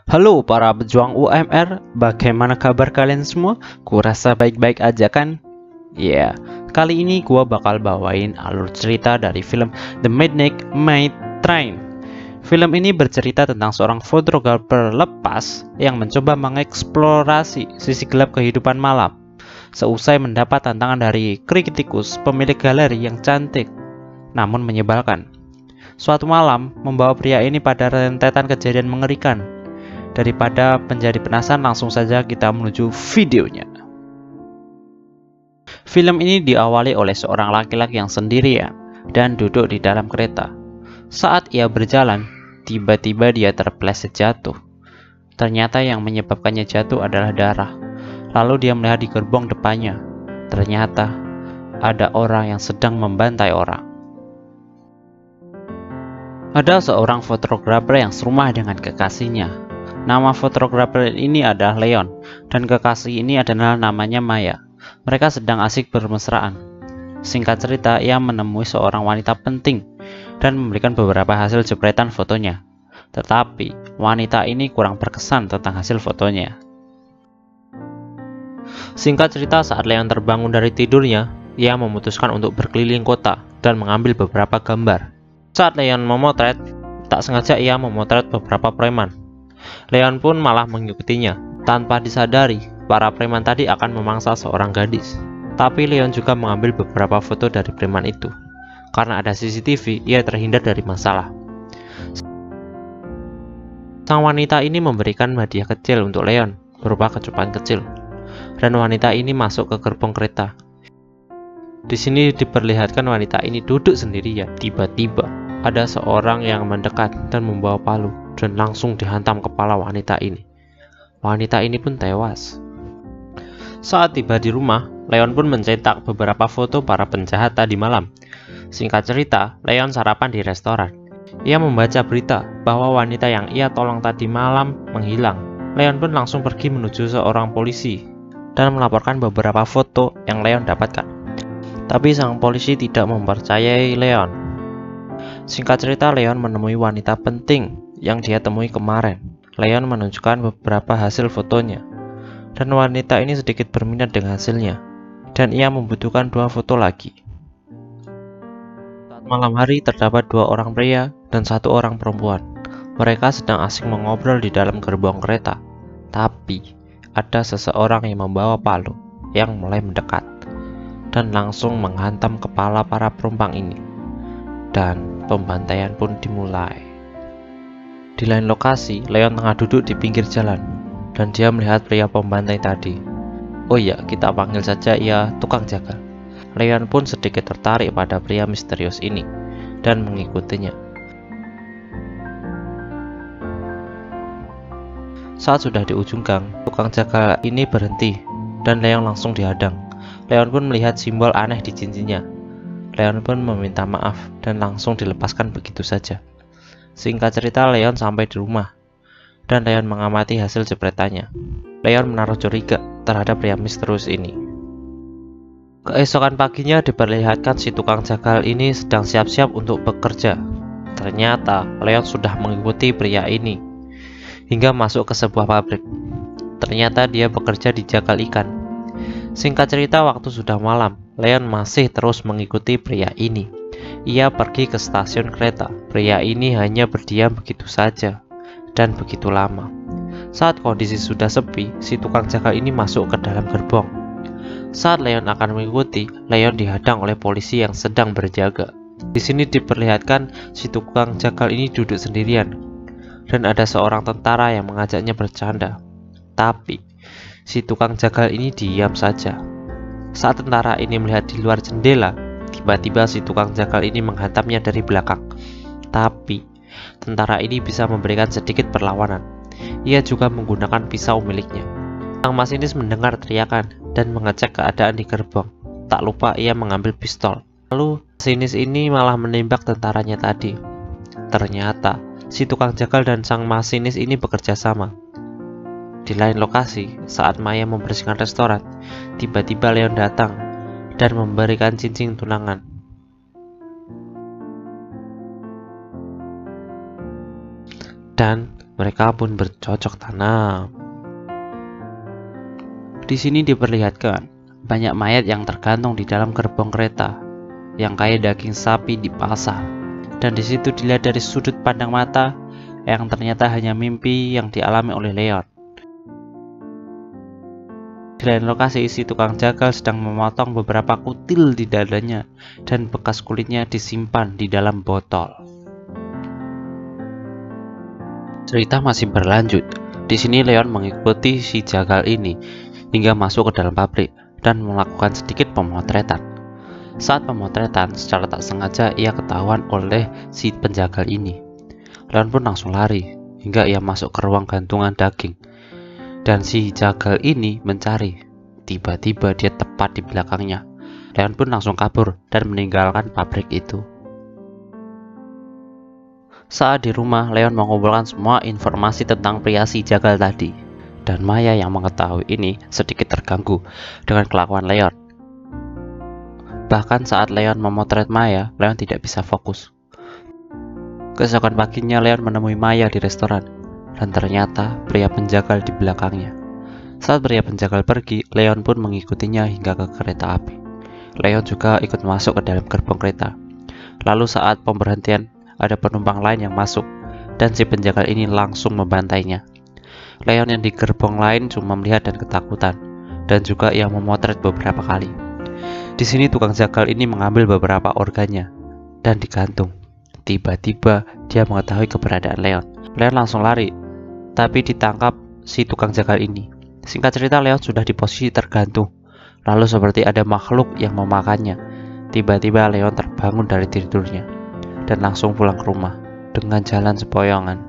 Halo para pejuang UMR, bagaimana kabar kalian semua? Kurasa baik-baik aja kan? Ya, kali ini gua bakal bawain alur cerita dari film The Midnight Train. Film ini bercerita tentang seorang fotografer lepas yang mencoba mengeksplorasi sisi gelap kehidupan malam. Seusai mendapat tantangan dari kritikus, pemilik galeri yang cantik namun menyebalkan. Suatu malam membawa pria ini pada rentetan kejadian mengerikan. Daripada menjadi penasaran, langsung saja kita menuju videonya. Film ini diawali oleh seorang laki-laki yang sendirian dan duduk di dalam kereta. Saat ia berjalan, tiba-tiba dia terpeleset jatuh. Ternyata yang menyebabkannya jatuh adalah darah. Lalu dia melihat di gerbong depannya. Ternyata ada orang yang sedang membantai orang. Ada seorang fotografer yang serumah dengan kekasihnya. Nama fotografer ini adalah Leon, dan kekasih ini adalah namanya Maya. Mereka sedang asik bermesraan. Singkat cerita, ia menemui seorang wanita penting dan memberikan beberapa hasil jepretan fotonya. Tetapi, wanita ini kurang berkesan tentang hasil fotonya. Singkat cerita, saat Leon terbangun dari tidurnya, ia memutuskan untuk berkeliling kota dan mengambil beberapa gambar. Saat Leon memotret, tak sengaja ia memotret beberapa preman. Leon pun malah mengikutinya. Tanpa disadari, para preman tadi akan memangsa seorang gadis. Tapi Leon juga mengambil beberapa foto dari preman itu. Karena ada CCTV, ia terhindar dari masalah. Sang wanita ini memberikan hadiah kecil untuk Leon, berupa kecupan kecil. Dan wanita ini masuk ke gerbong kereta. Di sini diperlihatkan wanita ini duduk sendirian. Tiba-tiba ada seorang yang mendekat dan membawa palu dan langsung dihantam kepala wanita ini. Wanita ini pun tewas. Saat tiba di rumah, Leon pun mencetak beberapa foto para penjahat tadi malam. Singkat cerita, Leon sarapan di restoran. Ia membaca berita bahwa wanita yang ia tolong tadi malam menghilang. Leon pun langsung pergi menuju seorang polisi dan melaporkan beberapa foto yang Leon dapatkan. Tapi sang polisi tidak mempercayai Leon. Singkat cerita, Leon menemui wanita penting yang dia temui kemarin. Leon menunjukkan beberapa hasil fotonya, dan wanita ini sedikit berminat dengan hasilnya, dan ia membutuhkan 2 foto lagi. Saat malam hari, terdapat 2 orang pria dan 1 orang perempuan. Mereka sedang asik mengobrol di dalam gerbong kereta. Tapi ada seseorang yang membawa palu yang mulai mendekat dan langsung menghantam kepala para penumpang ini, dan pembantaian pun dimulai. Di lain lokasi, Leon tengah duduk di pinggir jalan dan dia melihat pria pembantai tadi. Oh ya, kita panggil saja ia tukang jagal. Leon pun sedikit tertarik pada pria misterius ini dan mengikutinya. Saat sudah di ujung gang, tukang jagal ini berhenti dan Leon langsung dihadang. Leon pun melihat simbol aneh di cincinnya. Leon pun meminta maaf dan langsung dilepaskan begitu saja. Singkat cerita, Leon sampai di rumah dan Leon mengamati hasil jepretannya. Leon menaruh curiga terhadap pria misterius ini. Keesokan paginya diperlihatkan si tukang jagal ini sedang siap-siap untuk bekerja. Ternyata Leon sudah mengikuti pria ini hingga masuk ke sebuah pabrik. Ternyata dia bekerja di jagal ikan. Singkat cerita, waktu sudah malam, Leon masih terus mengikuti pria ini. Ia pergi ke stasiun kereta. Pria ini hanya berdiam begitu saja dan begitu lama. Saat kondisi sudah sepi, si tukang jagal ini masuk ke dalam gerbong. Saat Leon akan mengikuti, Leon dihadang oleh polisi yang sedang berjaga. Di sini diperlihatkan si tukang jagal ini duduk sendirian dan ada seorang tentara yang mengajaknya bercanda. Tapi si tukang jagal ini diam saja. Saat tentara ini melihat di luar jendela, tiba-tiba si tukang jagal ini menghantamnya dari belakang. Tapi tentara ini bisa memberikan sedikit perlawanan. Ia juga menggunakan pisau miliknya. Sang masinis mendengar teriakan dan mengecek keadaan di gerbong. Tak lupa ia mengambil pistol. Lalu masinis ini malah menembak tentaranya tadi. Ternyata si tukang jagal dan sang masinis ini bekerja sama. Di lain lokasi, saat Maya membersihkan restoran, tiba-tiba Leon datang dan memberikan cincin tunangan. Dan Mereka pun bercocok tanam. Di sini diperlihatkan banyak mayat yang tergantung di dalam gerbong kereta, yang kayak daging sapi dipasang. Dan di situ dilihat dari sudut pandang mata yang ternyata hanya mimpi yang dialami oleh Leon. Di lain lokasi, si tukang jagal sedang memotong beberapa kutil di dadanya dan bekas kulitnya disimpan di dalam botol. Cerita masih berlanjut. Di sini Leon mengikuti si jagal ini hingga masuk ke dalam pabrik dan melakukan sedikit pemotretan. Saat pemotretan, secara tak sengaja ia ketahuan oleh si penjagal ini. Leon pun langsung lari hingga ia masuk ke ruang gantungan daging. Dan si jagal ini mencari. Tiba-tiba dia tepat di belakangnya. Leon pun langsung kabur dan meninggalkan pabrik itu. Saat di rumah, Leon mengumpulkan semua informasi tentang pria si jagal tadi. Dan Maya yang mengetahui ini sedikit terganggu dengan kelakuan Leon. Bahkan saat Leon memotret Maya, Leon tidak bisa fokus. Keesokan paginya, Leon menemui Maya di restoran. Dan ternyata pria penjagal di belakangnya. Saat pria penjagal pergi, Leon pun mengikutinya hingga ke kereta api. Leon juga ikut masuk ke dalam gerbong kereta. Lalu saat pemberhentian, ada penumpang lain yang masuk, dan si penjagal ini langsung membantainya. Leon yang di gerbong lain cuma melihat dan ketakutan, dan juga ia memotret beberapa kali. Di sini tukang jagal ini mengambil beberapa organnya dan digantung. Tiba-tiba dia mengetahui keberadaan Leon. Leon langsung lari, tapi ditangkap si tukang jagal ini. Singkat cerita, Leon sudah di posisi tergantung. Lalu seperti ada makhluk yang memakannya. Tiba-tiba Leon terbangun dari tidurnya dan langsung pulang ke rumah dengan jalan sempoyongan.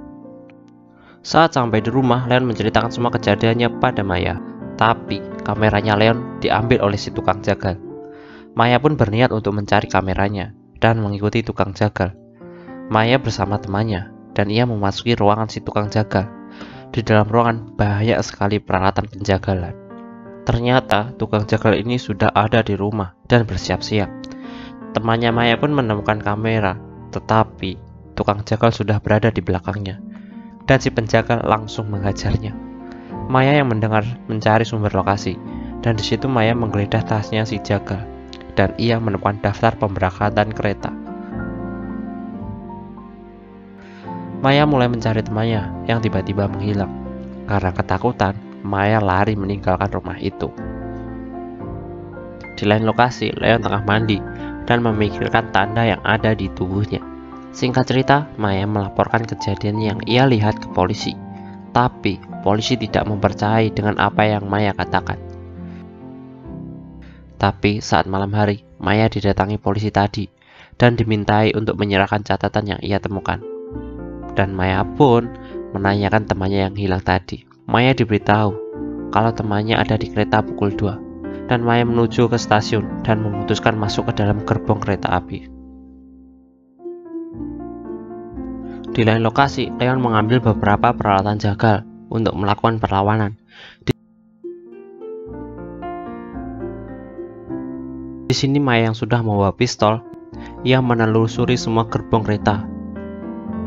Saat sampai di rumah, Leon menceritakan semua kejadiannya pada Maya. Tapi kameranya Leon diambil oleh si tukang jagal. Maya pun berniat untuk mencari kameranya dan mengikuti tukang jagal. Maya bersama temannya dan ia memasuki ruangan si tukang jagal. Di dalam ruangan banyak sekali peralatan penjagalan. Ternyata tukang jagal ini sudah ada di rumah dan bersiap-siap. Temannya Maya pun menemukan kamera, tetapi tukang jagal sudah berada di belakangnya. Dan si penjagal langsung menghajarnya. Maya yang mendengar mencari sumber lokasi, dan di situ Maya menggeledah tasnya si jagal, dan ia menemukan daftar pemberangkatan kereta. Maya mulai mencari temannya yang tiba-tiba menghilang. Karena ketakutan, Maya lari meninggalkan rumah itu. Di lain lokasi, Leon tengah mandi dan memikirkan tanda yang ada di tubuhnya. Singkat cerita, Maya melaporkan kejadian yang ia lihat ke polisi. Tapi, polisi tidak mempercayai dengan apa yang Maya katakan. Tapi, saat malam hari, Maya didatangi polisi tadi dan dimintai untuk menyerahkan catatan yang ia temukan. Dan Maya pun menanyakan temannya yang hilang tadi. Maya diberitahu kalau temannya ada di kereta pukul 2. Dan Maya menuju ke stasiun dan memutuskan masuk ke dalam gerbong kereta api. Di lain lokasi, Leon mengambil beberapa peralatan jagal untuk melakukan perlawanan. Di sini Maya yang sudah membawa pistol, ia menelusuri semua gerbong kereta.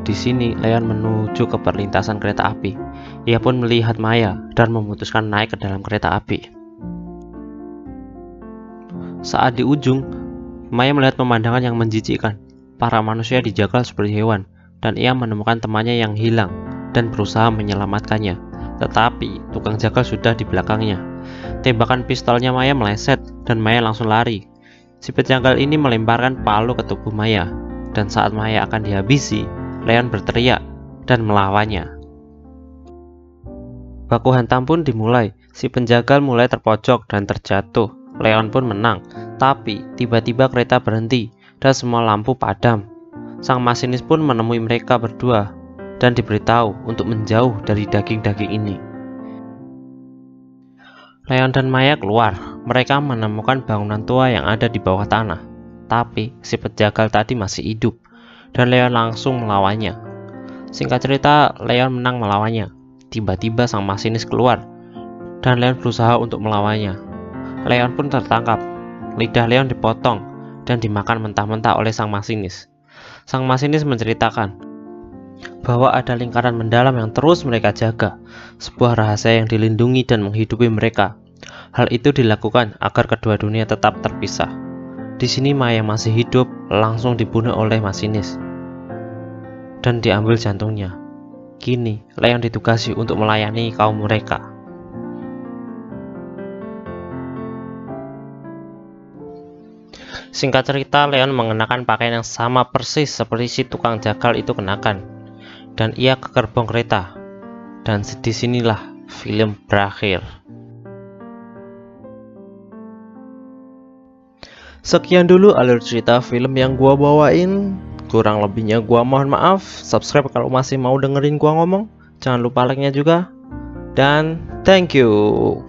Di sini Leon menuju ke perlintasan kereta api. Ia pun melihat Maya dan memutuskan naik ke dalam kereta api. Saat di ujung, Maya melihat pemandangan yang menjijikkan. Para manusia dijagal seperti hewan, dan ia menemukan temannya yang hilang dan berusaha menyelamatkannya. Tetapi tukang jagal sudah di belakangnya. Tembakan pistolnya Maya meleset dan Maya langsung lari. Si penjagal ini melemparkan palu ke tubuh Maya, dan saat Maya akan dihabisi, Leon berteriak dan melawannya. Baku hantam pun dimulai. Si penjagal mulai terpojok dan terjatuh. Leon pun menang, tapi tiba-tiba kereta berhenti dan semua lampu padam. Sang masinis pun menemui mereka berdua dan diberitahu untuk menjauh dari daging-daging ini. Leon dan Maya keluar. Mereka menemukan bangunan tua yang ada di bawah tanah. Tapi si penjagal tadi masih hidup dan Leon langsung melawannya. Singkat cerita, Leon menang melawannya. Tiba-tiba sang masinis keluar dan Leon berusaha untuk melawannya. Leon pun tertangkap. Lidah Leon dipotong dan dimakan mentah-mentah oleh sang masinis. Sang masinis menceritakan bahwa ada lingkaran mendalam yang terus mereka jaga, sebuah rahasia yang dilindungi dan menghidupi mereka. Hal itu dilakukan agar kedua dunia tetap terpisah. Di sini Maya yang masih hidup langsung dibunuh oleh masinis dan diambil jantungnya. Kini Leon ditugasi untuk melayani kaum mereka. Singkat cerita, Leon mengenakan pakaian yang sama persis seperti si tukang jagal itu kenakan, dan ia ke gerbong kereta. Dan disinilah film berakhir. Sekian dulu alur cerita film yang gua bawain. Kurang lebihnya gua mohon maaf. Subscribe kalau masih mau dengerin gua ngomong. Jangan lupa like-nya juga. Dan thank you.